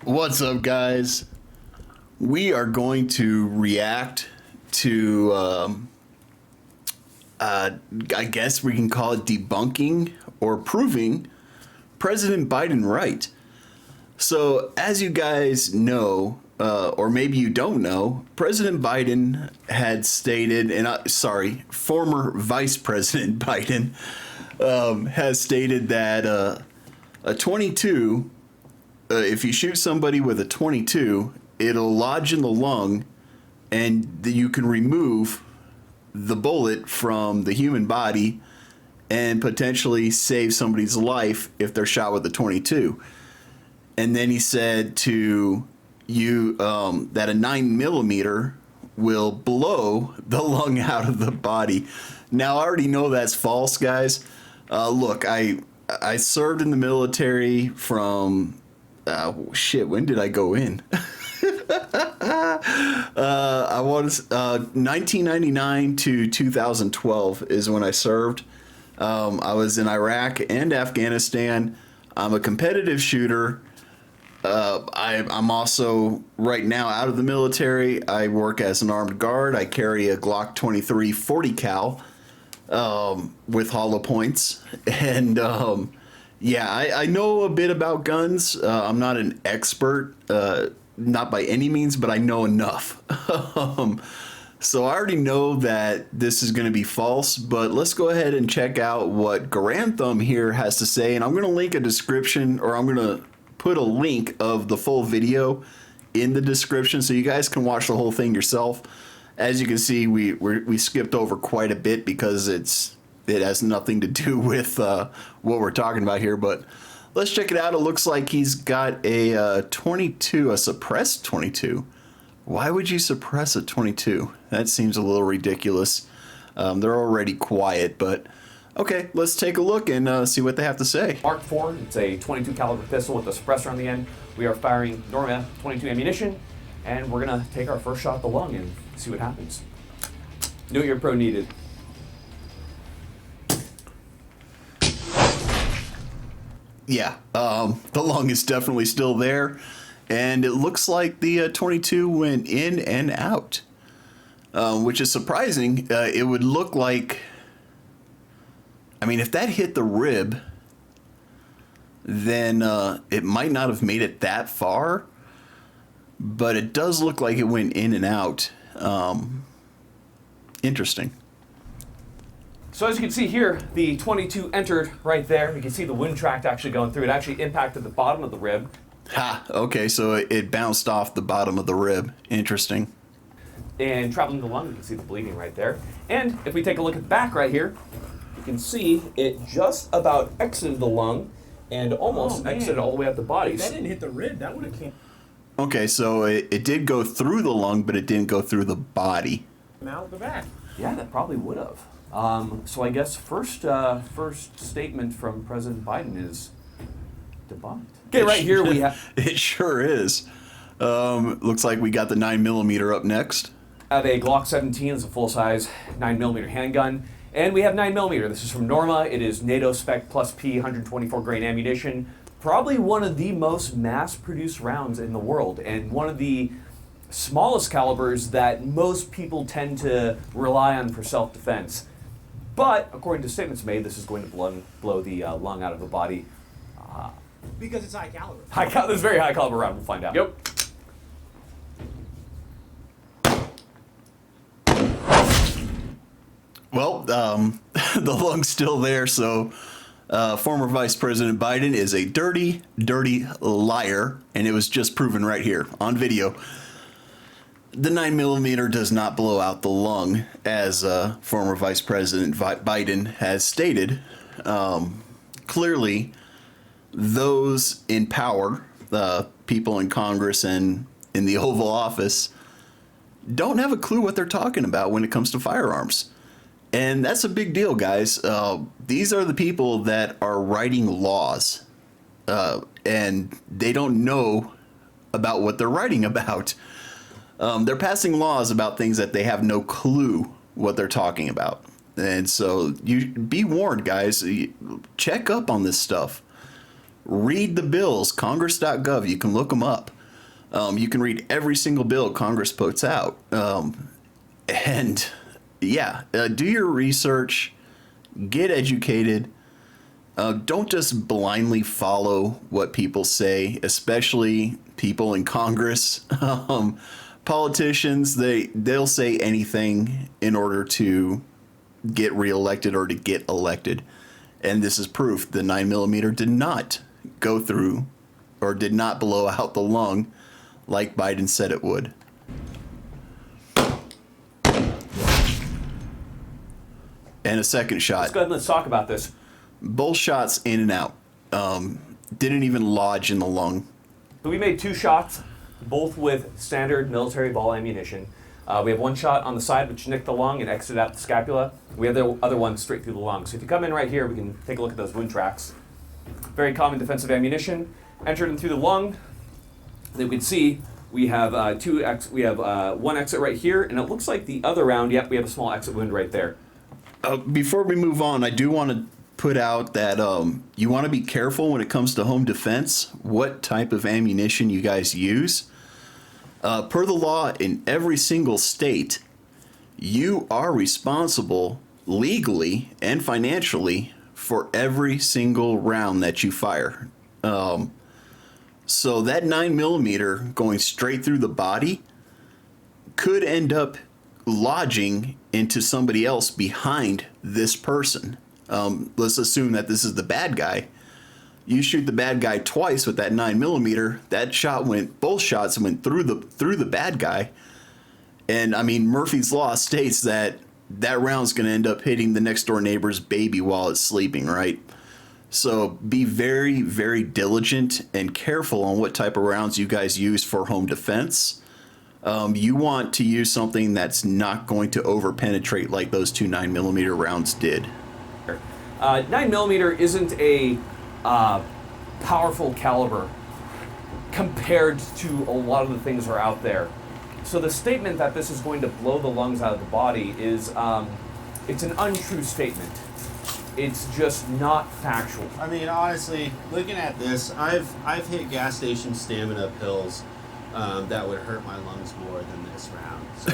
What's up, guys? We are going to react to, I guess we can call it debunking or proving President Biden right. So, as you guys know, or maybe you don't know, President Biden had stated, former Vice President Biden has stated that a 22. If you shoot somebody with a 22, it'll lodge in the lung and you can remove the bullet from the human body and potentially save somebody's life if they're shot with a 22. And then he said to you that a 9mm will blow the lung out of the body. Now, I already know that's false, guys. Look, I served in the military from... when did I go in? I was 1999 to 2012 is when I served. I was in Iraq and Afghanistan. I'm a competitive shooter. I'm also right now out of the military. I work as an armed guard. I carry a Glock 23 40 cal with hollow points, and yeah, I know a bit about guns. I'm not an expert, not by any means, but I know enough. So I already know that this is going to be false, but let's go ahead and check out what Grantham here has to say. And I'm going to link a description, or I'm going to put a link of the full video in the description so you guys can watch the whole thing yourself. As you can see, we skipped over quite a bit because it has nothing to do with what we're talking about here, but let's check it out. It looks like he's got a 22, a suppressed 22. Why would you suppress a 22? That seems a little ridiculous. They're already quiet, but okay, let's take a look and see what they have to say. Mark IV, it's a 22 caliber pistol with a suppressor on the end. We are firing Norma 22 ammunition, and we're gonna take our first shot at the lung and see what happens. Know your pro needed. Yeah, the lung is definitely still there, and it looks like the 22 went in and out, which is surprising. It would look like, I mean, if that hit the rib, then it might not have made it that far, but it does look like it went in and out. Interesting. So as you can see here, the 22 entered right there. You can see the wind tract actually going through. It actually impacted the bottom of the rib. Ha, okay, so it bounced off the bottom of the rib. Interesting. And traveling the lung, you can see the bleeding right there. And if we take a look at the back right here, you can see it just about exited the lung and almost exited all the way up the body. If that didn't hit the rib, that would have came Okay, so it did go through the lung, but it didn't go through the body. out the back. Yeah, that probably would have. So I guess first statement from President Biden is debunked. Okay, right here we have... It sure is. Looks like we got the 9mm up next. Have a Glock 17, it's a full-size 9mm handgun. And we have 9mm. This is from Norma. It is NATO spec plus P 124 grain ammunition. Probably one of the most mass-produced rounds in the world, and one of the smallest calibers that most people tend to rely on for self-defense. But according to statements made, this is going to blow the lung out of the body. Because it's high caliber. This is very high caliber round. We'll find out. Yep. Well, the lung's still there, so former Vice President Biden is a dirty, dirty liar, and it was just proven right here on video. The 9mm does not blow out the lung, as former Vice President Biden has stated. Clearly, those in power, the people in Congress and in the Oval Office, don't have a clue what they're talking about when it comes to firearms. And that's a big deal, guys. These are the people that are writing laws, and they don't know about what they're writing about. They're passing laws about things that they have no clue what they're talking about. And so you be warned, guys. Check up on this stuff. Read the bills, congress.gov. You can look them up. You can read every single bill Congress puts out. And yeah, do your research, get educated. Don't just blindly follow what people say, especially people in Congress. Politicians, they'll say anything in order to get reelected or to get elected. And this is proof the 9mm did not go through or did not blow out the lung like Biden said it would. And a second shot. Let's go ahead and let's talk about this. Both shots in and out. Didn't even lodge in the lung. So we made 2 shots, both with standard military ball ammunition. We have 1 shot on the side, which nicked the lung and exited out the scapula. We have the other one straight through the lung. So if you come in right here, we can take a look at those wound tracks. Very common defensive ammunition. Entered in through the lung. As you can see, we have 1 exit right here, and it looks like the other round, yep, we have a small exit wound right there. Before we move on, I do want to put out that you want to be careful when it comes to home defense, what type of ammunition you guys use. Per the law in every single state, you are responsible legally and financially for every single round that you fire. So that 9mm going straight through the body could end up lodging into somebody else behind this person. Let's assume that this is the bad guy. You shoot the bad guy twice with that 9mm. Both shots went through the bad guy. And I mean, Murphy's Law states that round's going to end up hitting the next door neighbor's baby while it's sleeping, right? So be very, very diligent and careful on what type of rounds you guys use for home defense. You want to use something that's not going to over-penetrate like those 2 9mm rounds did. 9mm isn't a powerful caliber compared to a lot of the things that are out there. So the statement that this is going to blow the lungs out of the body is, it's an untrue statement. It's just not factual. I mean, honestly, looking at this, I've hit gas station stamina pills that would hurt my lungs more than this round. So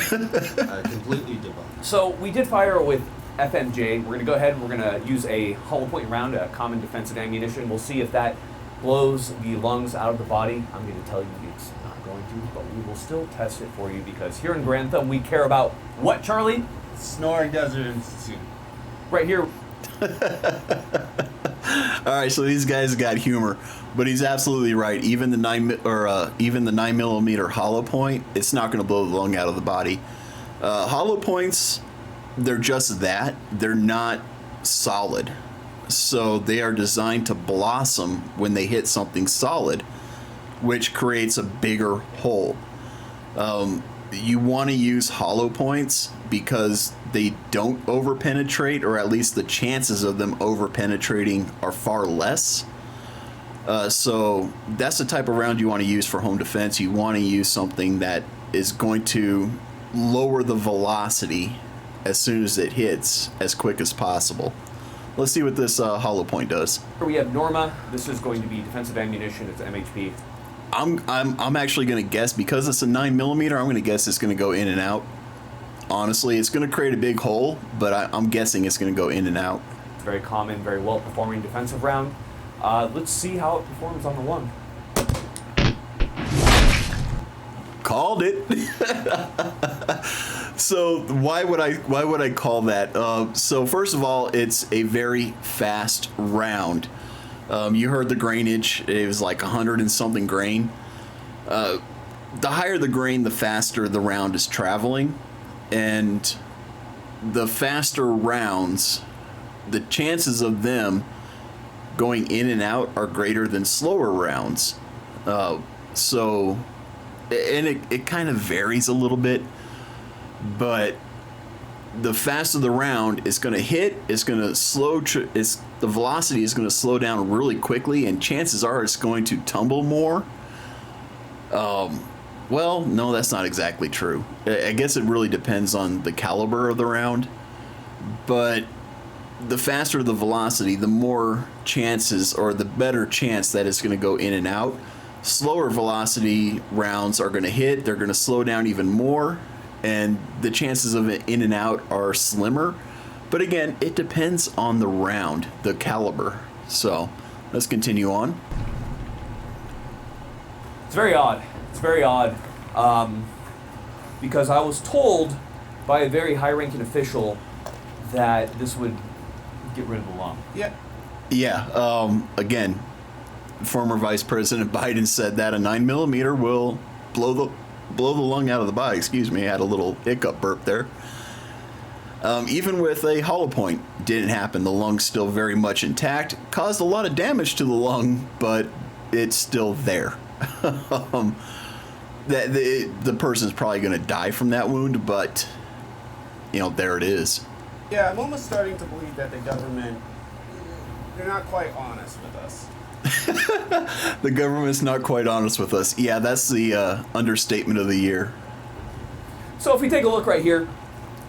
completely debunked. So we did fire with FMJ. We're going to go ahead and we're going to use a hollow point round, a common defensive ammunition. We'll see if that blows the lungs out of the body. I'm going to tell you it's not going to, but we will still test it for you because here in Grantham we care about what, Charlie? Snoring Desert Institute. Right here. All right, so these guys got humor, but he's absolutely right. Even the 9mm hollow point, it's not going to blow the lung out of the body. Hollow points, they're just that. They're not solid, so they are designed to blossom when they hit something solid, which creates a bigger hole. You want to use hollow points because they don't over-penetrate, or at least the chances of them over-penetrating are far less. So that's the type of round you want to use for home defense. You want to use something that is going to lower the velocity as soon as it hits as quick as possible. Let's see what this hollow point does. Here we have Norma. This is going to be defensive ammunition. It's MHP. I'm actually going to guess, because it's a 9mm, I'm going to guess it's going to go in and out. Honestly, it's going to create a big hole, but I'm guessing it's going to go in and out. It's very common, very well-performing defensive round. Let's see how it performs on the lung. Called it. So why would I call that? So first of all, it's a very fast round. You heard the grainage. It was like 100 and something grain. The higher the grain, the faster the round is traveling. And the faster rounds, the chances of them going in and out are greater than slower rounds. And it kind of varies a little bit, but the faster the round is going to hit, it's going to the velocity is going to slow down really quickly, and chances are it's going to tumble more. Well, no, that's not exactly true. I guess it really depends on the caliber of the round, but the faster the velocity, the more chances, or the better chance that it's going to go in and out. slower velocity rounds are going to hit. They're going to slow down even more, and the chances of it in and out are slimmer. But again, it depends on the round, the caliber. So let's continue on. It's very odd. It's very odd. Because I was told by a very high-ranking official that this would get rid of the lung. Yeah. Yeah. Again, former Vice President Biden said that a 9mm will blow the lung out of the body. Excuse me, I had a little hiccup burp there. Even with a hollow point, didn't happen. The lung's still very much intact. Caused a lot of damage to the lung, but it's still there. The person's probably going to die from that wound, but there it is. Yeah, I'm almost starting to believe that the government, they're not quite honest with us. The government's not quite honest with us. Yeah, that's the understatement of the year. So if we take a look right here,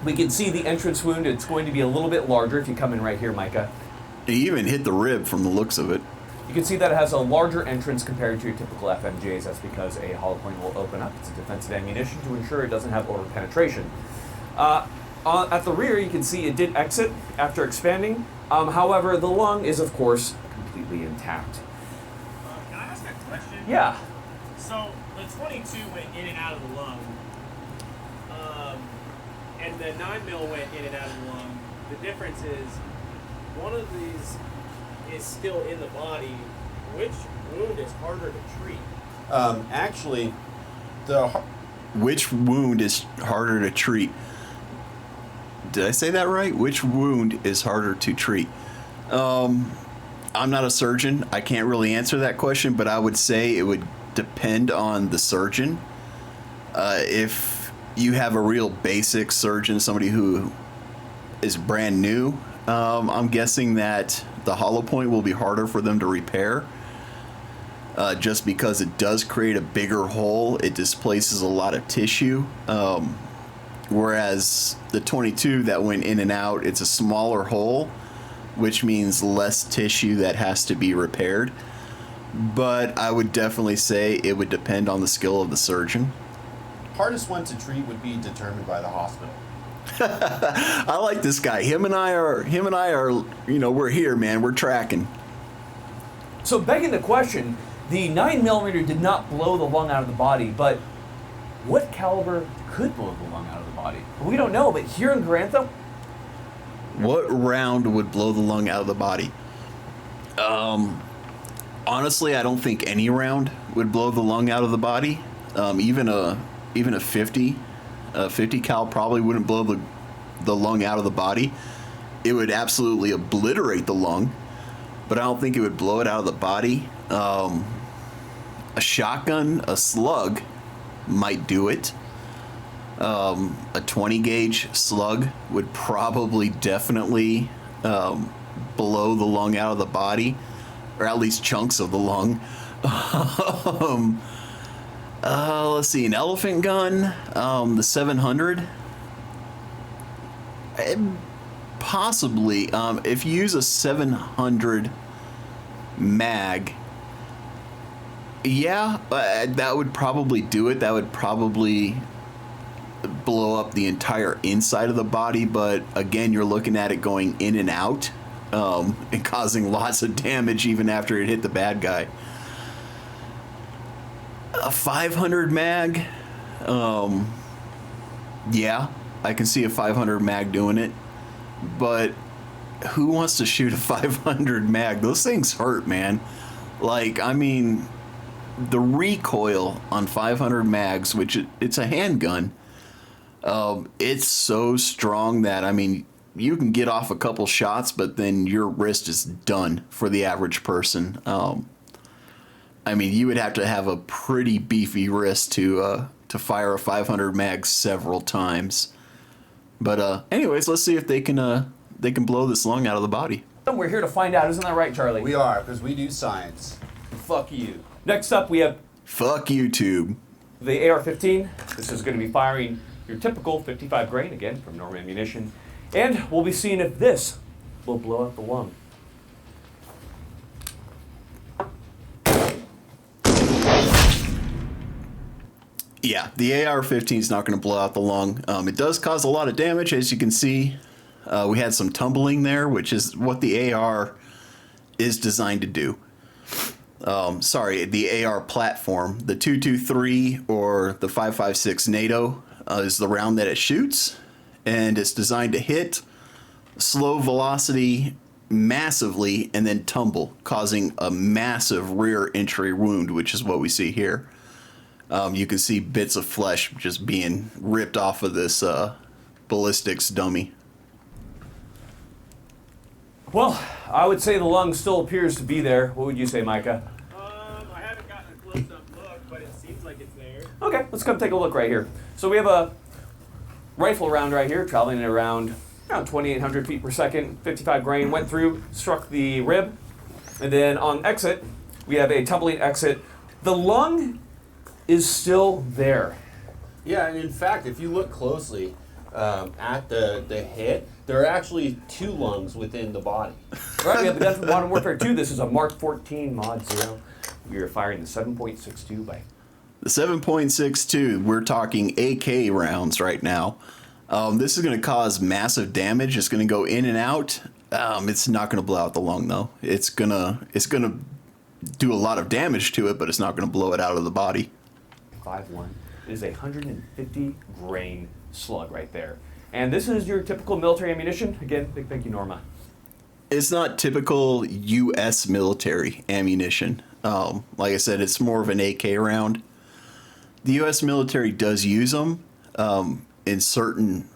we can see the entrance wound. It's going to be a little bit larger if you come in right here, Micah. He even hit the rib from the looks of it. You can see that it has a larger entrance compared to your typical FMJs. That's because a hollow point will open up. It's a defensive ammunition to ensure it doesn't have over-penetration. At the rear, you can see it did exit after expanding. However, the lung is, of course, completely intact. Can I ask a question? Yeah. So the 22 went in and out of the lung, and the 9mm went in and out of the lung. The difference is one of these is still in the body. Which wound is harder to treat? Actually, Which wound is harder to treat? Did I say that right? Which wound is harder to treat? I'm not a surgeon. I can't really answer that question, but I would say it would depend on the surgeon. If you have a real basic surgeon, somebody who is brand new, I'm guessing that the hollow point will be harder for them to repair. Just because it does create a bigger hole, it displaces a lot of tissue. Whereas the 22 that went in and out, it's a smaller hole, which means less tissue that has to be repaired. But I would definitely say it would depend on the skill of the surgeon. hardest one to treat would be determined by the hospital. I like this guy. Him and I are, we're here, man. We're tracking. So begging the question, the 9mm did not blow the lung out of the body, but what caliber could blow the lung out of the body? We don't know, but here in Garantha, What round would blow the lung out of the body? Honestly, I don't think any round would blow the lung out of the body. Even a 50 cal probably wouldn't blow the lung out of the body. It would absolutely obliterate the lung, but I don't think it would blow it out of the body. A shotgun, a slug might do it. A 20 gauge slug would probably definitely blow the lung out of the body, or at least chunks of the lung. Let's see, an elephant gun, the 700. Possibly, if you use a 700 mag, yeah, that would probably do it. That would probably blow up the entire inside of the body, but again, you're looking at it going in and out, and causing lots of damage even after it hit the bad guy. A 500 mag, yeah, I can see a 500 mag doing it, but who wants to shoot a 500 mag? Those things hurt, man. Like, I mean, the recoil on 500 mags, which it's a handgun, it's so strong that, I mean, you can get off a couple shots, but then your wrist is done for the average person. I mean, you would have to have a pretty beefy wrist to fire a 500 mag several times. But anyways, let's see if they can blow this lung out of the body. we're here to find out. Isn't that right, Charlie? We are, because we do science. Fuck you. Next up, we have Fuck YouTube. the AR-15. This is going to be firing your typical 55 grain, again, from Norma Ammunition. And we'll be seeing if this will blow out the lung. Yeah, the AR-15 is not going to blow out the lung. It does cause a lot of damage, as you can see. We had some tumbling there, which is what the AR is designed to do. Sorry, the AR platform. The 223 or the 5.56 NATO is the round that it shoots, and it's designed to hit slow velocity massively and then tumble, causing a massive rear entry wound, which is what we see here. You can see bits of flesh just being ripped off of this ballistics dummy. Well, I would say the lung still appears to be there. What would you say, Micah? I haven't gotten a close-up look, but it seems like it's there. Okay, let's come take a look right here. So we have a rifle round right here, traveling at around 2,800 feet per second, 55 grain, went through, struck the rib, and then on exit, we have a tumbling exit. The lung is still there. Yeah, and in fact, if you look closely at the hit, there are actually 2 lungs within the body. Right, we have the gun from Modern Warfare 2. This is a Mark 14 Mod 0. We are firing the 7.62 by. The 7.62, we're talking AK rounds right now. This is going to cause massive damage. It's going to go in and out. It's not going to blow out the lung, though. It's gonna do a lot of damage to it, but it's not going to blow it out of the body. 5.1. It is a 150 grain slug right there. And this is your typical military ammunition. Again, big thank you, Norma. It's not typical U.S. military ammunition. Like I said, it's more of an AK round. The U.S. military does use them in certain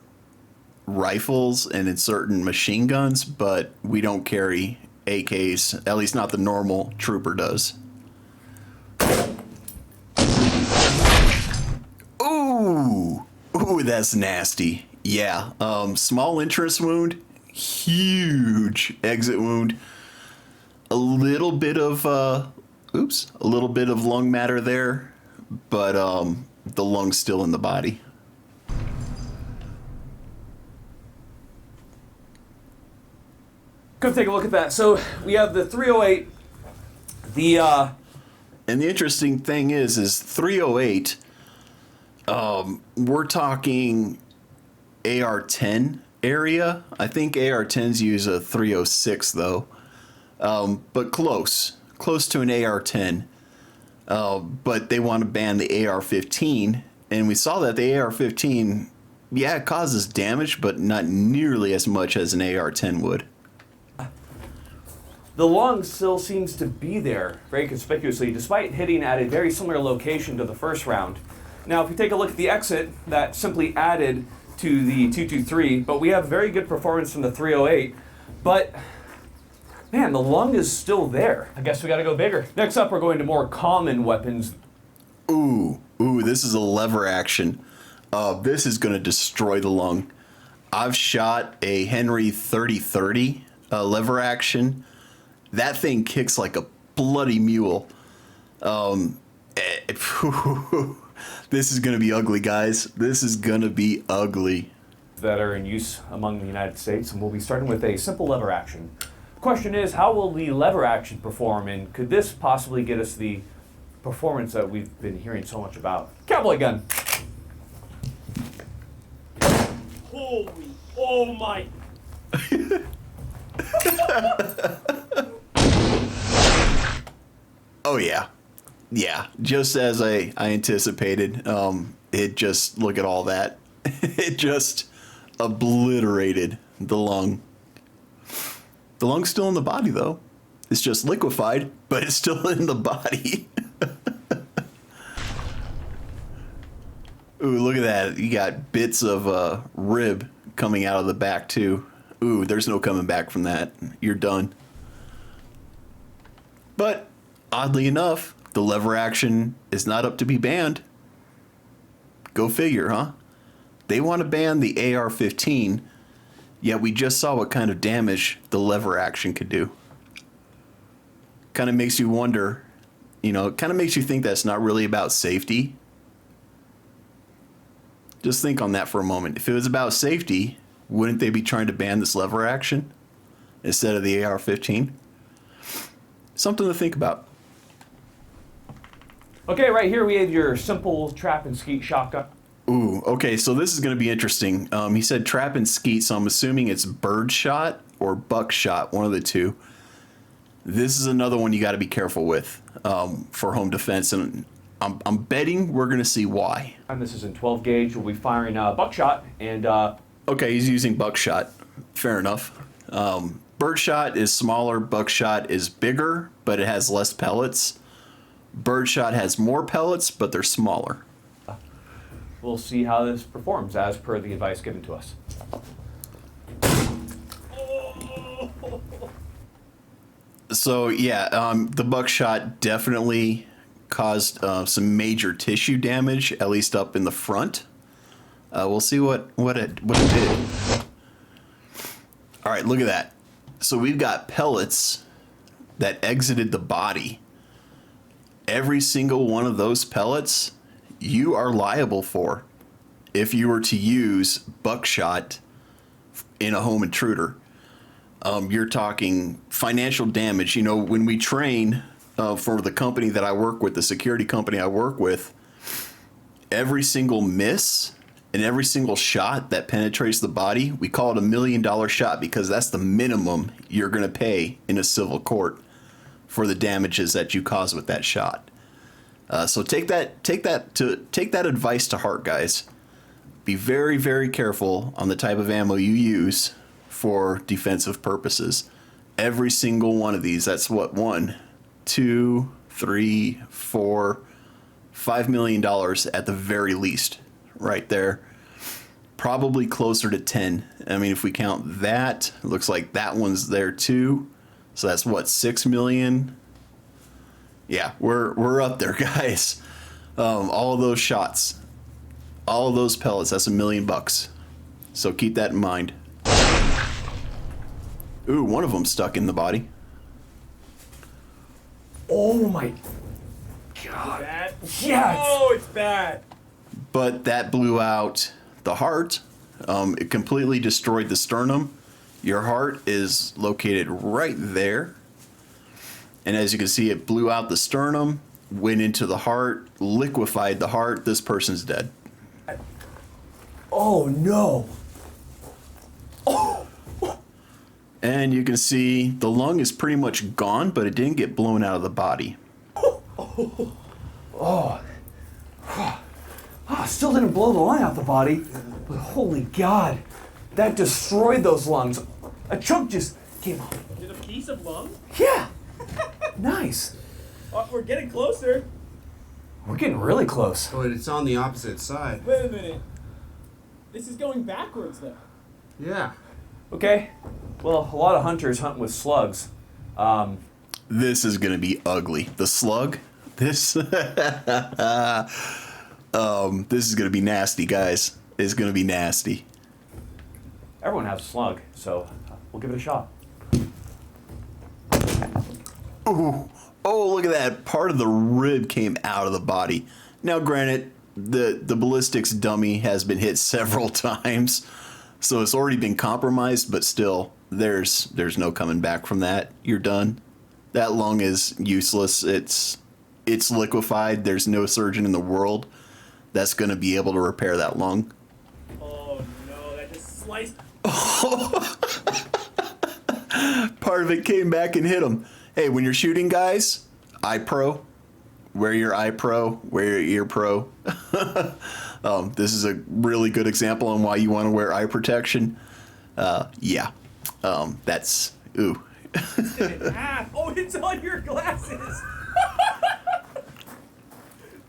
rifles and in certain machine guns, but we don't carry AKs, at least not the normal trooper does. Ooh, that's nasty. Yeah, small entrance wound, huge exit wound. A little bit of lung matter there, but the lung's still in the body. Come take a look at that. So we have the 308. And the interesting thing is 308. We're talking AR-10 area. I think AR-10s use a 306 though, but close to an AR-10. But they want to ban the AR-15, and we saw that the AR-15, yeah, it causes damage, but not nearly as much as an AR-10 would. The lung still seems to be there very conspicuously, despite hitting at a very similar location to the first round. Now, if we take a look at the exit, that simply added to the 223, but we have very good performance from the 308. But, man, the lung is still there. I guess we gotta go bigger. Next up, we're going to more common weapons. Ooh, this is a lever action. This is gonna destroy the lung. I've shot a Henry 30-30 lever action. That thing kicks like a bloody mule. This is going to be ugly, guys. This is going to be ugly. That are in use among the United States, and we'll be starting with a simple lever action. The question is, how will the lever action perform, and could this possibly get us the performance that we've been hearing so much about? Cowboy gun. Holy, oh my. Oh, yeah. Yeah, just as I anticipated. It just, look at all that. It just obliterated the lung. The lung's still in the body, though. It's just liquefied, but it's still in the body. Ooh, look at that. You got bits of rib coming out of the back, too. Ooh, there's no coming back from that. You're done. But, oddly enough, the lever action is not up to be banned. Go figure, huh? They want to ban the AR-15, yet we just saw what kind of damage the lever action could do. Kind of makes you wonder, it kind of makes you think that it's not really about safety. Just think on that for a moment. If it was about safety, wouldn't they be trying to ban this lever action instead of the AR-15? Something to think about. Okay, right here we have your simple trap and skeet shotgun. Ooh, okay, so this is going to be interesting. He said trap and skeet, so I'm assuming it's bird shot or buckshot, one of the two. This is another one you got to be careful with for home defense, and I'm betting we're going to see why. And this is in 12 gauge. We'll be firing buckshot and Okay, he's using buckshot. Fair enough. Birdshot is smaller, buckshot is bigger, but it has less pellets. Birdshot has more pellets, but they're smaller. we'll see how this performs as per the advice given to us. So yeah, the buckshot definitely caused some major tissue damage, at least up in the front. We'll see what it did. All right, look at that. So we've got pellets that exited the body. Every single one of those pellets you are liable for if you were to use buckshot in a home intruder. You're talking financial damage. You know, when we train for the company that I work with, the security company I work with, every single miss and every single shot that penetrates the body, we call it $1 million shot because that's the minimum you're going to pay in a civil court for the damages that you cause with that shot. So take that advice to heart, guys. Be very, very careful on the type of ammo you use for defensive purposes. Every single one of these, that's what, $1, $2, $3, $4, $5 million at the very least, right there. Probably closer to 10. I mean, if we count that, it looks like that one's there too. So that's what, 6 million? Yeah, we're up there, guys. All of those shots, all of those pellets, that's $1 million. So keep that in mind. Ooh, one of them stuck in the body. Oh my God. Bad? Yes. Oh, it's bad. But that blew out the heart. It completely destroyed the sternum. Your heart is located right there. And as you can see, it blew out the sternum, went into the heart, liquefied the heart. This person's dead. Oh no. And you can see the lung is pretty much gone, but it didn't get blown out of the body. Still didn't blow the lung out the body, but holy God, that destroyed those lungs. A chunk just came off. Did a piece of lung? Yeah. Nice. Oh, we're getting closer. We're getting really close. But it's on the opposite side. Wait a minute. This is going backwards, though. Yeah. Okay. Well, a lot of hunters hunt with slugs. This is going to be ugly. The slug, this, this is going to be nasty, guys. It's going to be nasty. Everyone has a slug, so we'll give it a shot. Ooh. Oh, look at that. Part of the rib came out of the body. Now, granted, the ballistics dummy has been hit several times, so it's already been compromised, but still, there's no coming back from that. You're done. That lung is useless. It's liquefied. There's no surgeon in the world that's going to be able to repair that lung. Oh no, that just sliced. Part of it came back and hit him. Hey, when you're shooting, guys, eye pro. Wear your eye pro. Wear your ear pro. This is a really good example on why you want to wear eye protection. Yeah. That's ooh. Oh, it's on your glasses.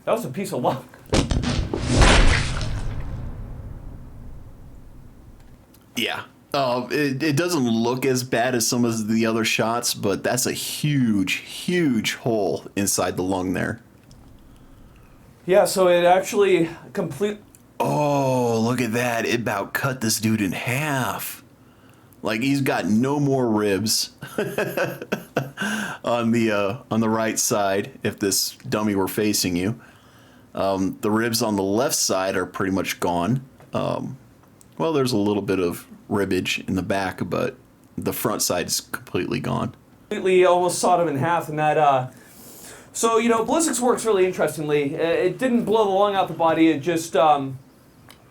That was a piece of luck. Yeah. It doesn't look as bad as some of the other shots, but that's a huge, huge hole inside the lung there. Yeah, so it actually Oh, look at that. It about cut this dude in half. Like he's got no more ribs on the right side if this dummy were facing you. The ribs on the left side are pretty much gone. Well, there's a little bit of ribbage in the back, but the front side is completely gone. completely almost sawed him in half, and that So, ballistics works really interestingly. It didn't blow the lung out the body, it just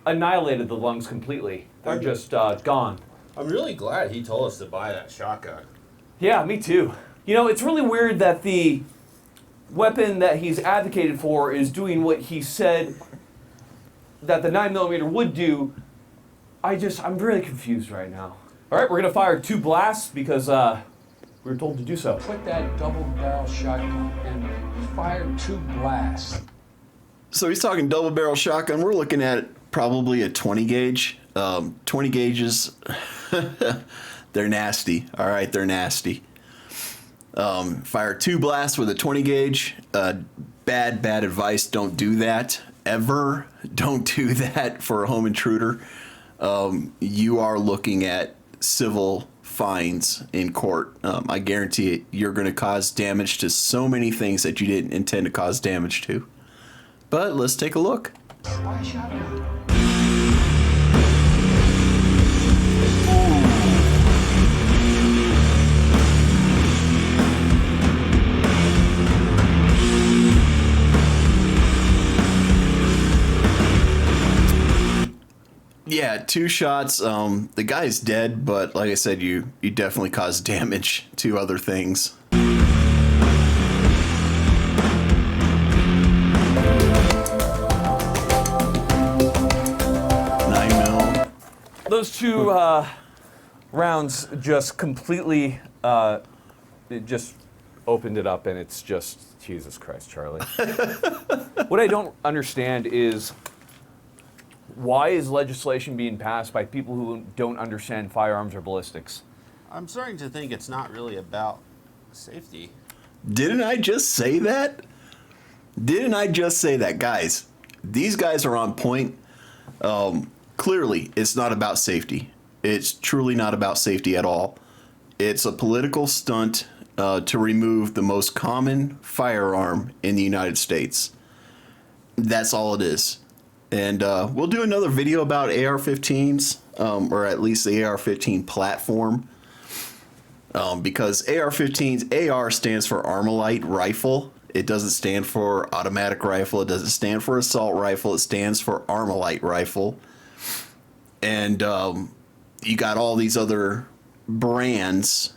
annihilated the lungs completely. They're just gone. I'm really glad he told us to buy that shotgun. Yeah, me too. It's really weird that the weapon that he's advocated for is doing what he said that the 9mm would do. I'm really confused right now. All right, we're going to fire 2 blasts because we were told to do so. Put that double-barrel shotgun and fire 2 blasts. So he's talking double barrel shotgun. We're looking at probably a 20 gauge. 20 gauges, they're nasty. All right, they're nasty. Fire 2 blasts with a 20 gauge. Bad advice. Don't do that ever. Don't do that for a home intruder. You are looking at civil fines in court. I guarantee it. You're going to cause damage to so many things that you didn't intend to cause damage to. But let's take a look. Why shotgun? Yeah, 2 shots. The guy's dead, but like I said, you definitely caused damage to other things. 9mm. Those 2 rounds just completely it just opened it up, and it's just Jesus Christ, Charlie. What I don't understand is why is legislation being passed by people who don't understand firearms or ballistics? I'm starting to think it's not really about safety. Didn't I just say that? Didn't I just say that? Guys, these guys are on point. Clearly, it's not about safety. It's truly not about safety at all. It's a political stunt to remove the most common firearm in the United States. That's all it is. And we'll do another video about AR-15s, or at least the AR-15 platform. Because AR-15s, AR stands for Armalite Rifle. It doesn't stand for automatic rifle. It doesn't stand for assault rifle. It stands for Armalite Rifle. And you got all these other brands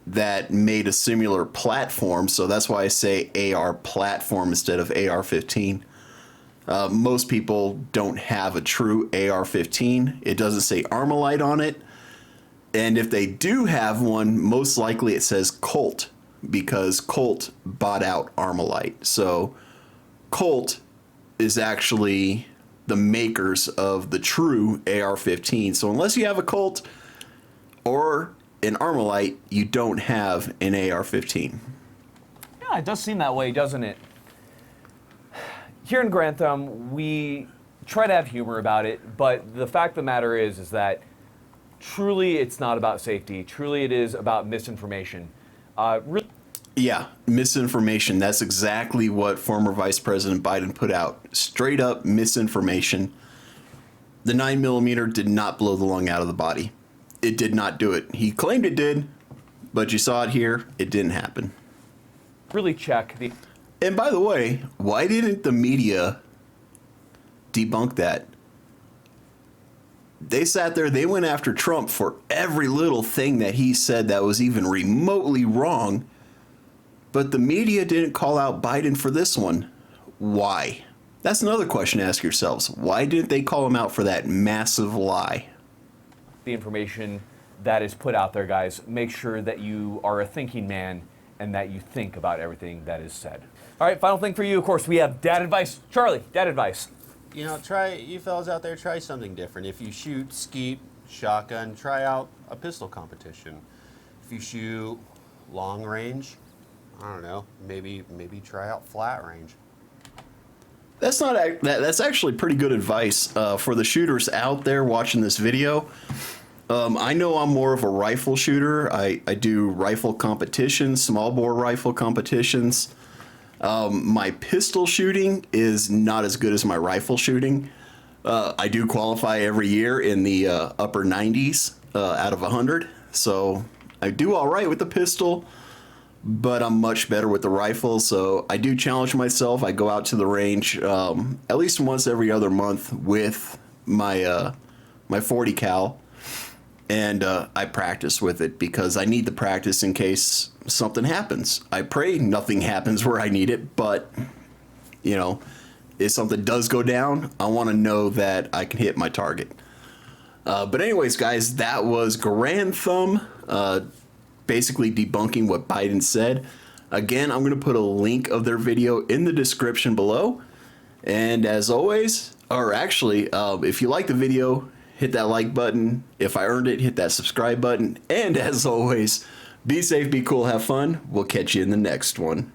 that made a similar platform. So that's why I say AR platform instead of AR-15. Most people don't have a true AR-15. It doesn't say Armalite on it. And if they do have one, most likely it says Colt, because Colt bought out Armalite. So Colt is actually the makers of the true AR-15. So unless you have a Colt or an Armalite, you don't have an AR-15. Yeah, it does seem that way, doesn't it? Here in Grantham, we try to have humor about it, but the fact of the matter is that truly it's not about safety. Truly it is about misinformation. Yeah, misinformation. That's exactly what former Vice President Biden put out. Straight up misinformation. The 9mm did not blow the lung out of the body. It did not do it. He claimed it did, but you saw it here. It didn't happen. Really check the... And by the way, why didn't the media debunk that? They sat there, they went after Trump for every little thing that he said that was even remotely wrong, but the media didn't call out Biden for this one. Why? That's another question to ask yourselves. Why didn't they call him out for that massive lie? The information that is put out there, guys. Make sure that you are a thinking man and that you think about everything that is said. All right, final thing for you, of course, we have dad advice. Charlie, dad advice. You know, you fellas out there, try something different. If you shoot skeet, shotgun, try out a pistol competition. If you shoot long range, I don't know, maybe try out flat range. That's actually pretty good advice for the shooters out there watching this video. I know I'm more of a rifle shooter. I do rifle competitions, small bore rifle competitions. My pistol shooting is not as good as my rifle shooting. I do qualify every year in the upper 90s out of 100. So I do all right with the pistol. but I'm much better with the rifle. So I do challenge myself. I go out to the range at least once every other month with my my 40 cal, and I practice with it because I need the practice in case something happens. I pray nothing happens where I need it, but you know, if something does go down, I want to know that I can hit my target. But anyways, guys, that was Grand Thumb basically debunking what Biden said. Again, I'm going to put a link of their video in the description below. And as always, or actually, if you like the video, hit that like button. If I earned it, hit that subscribe button. And as always, be safe, be cool, have fun. We'll catch you in the next one.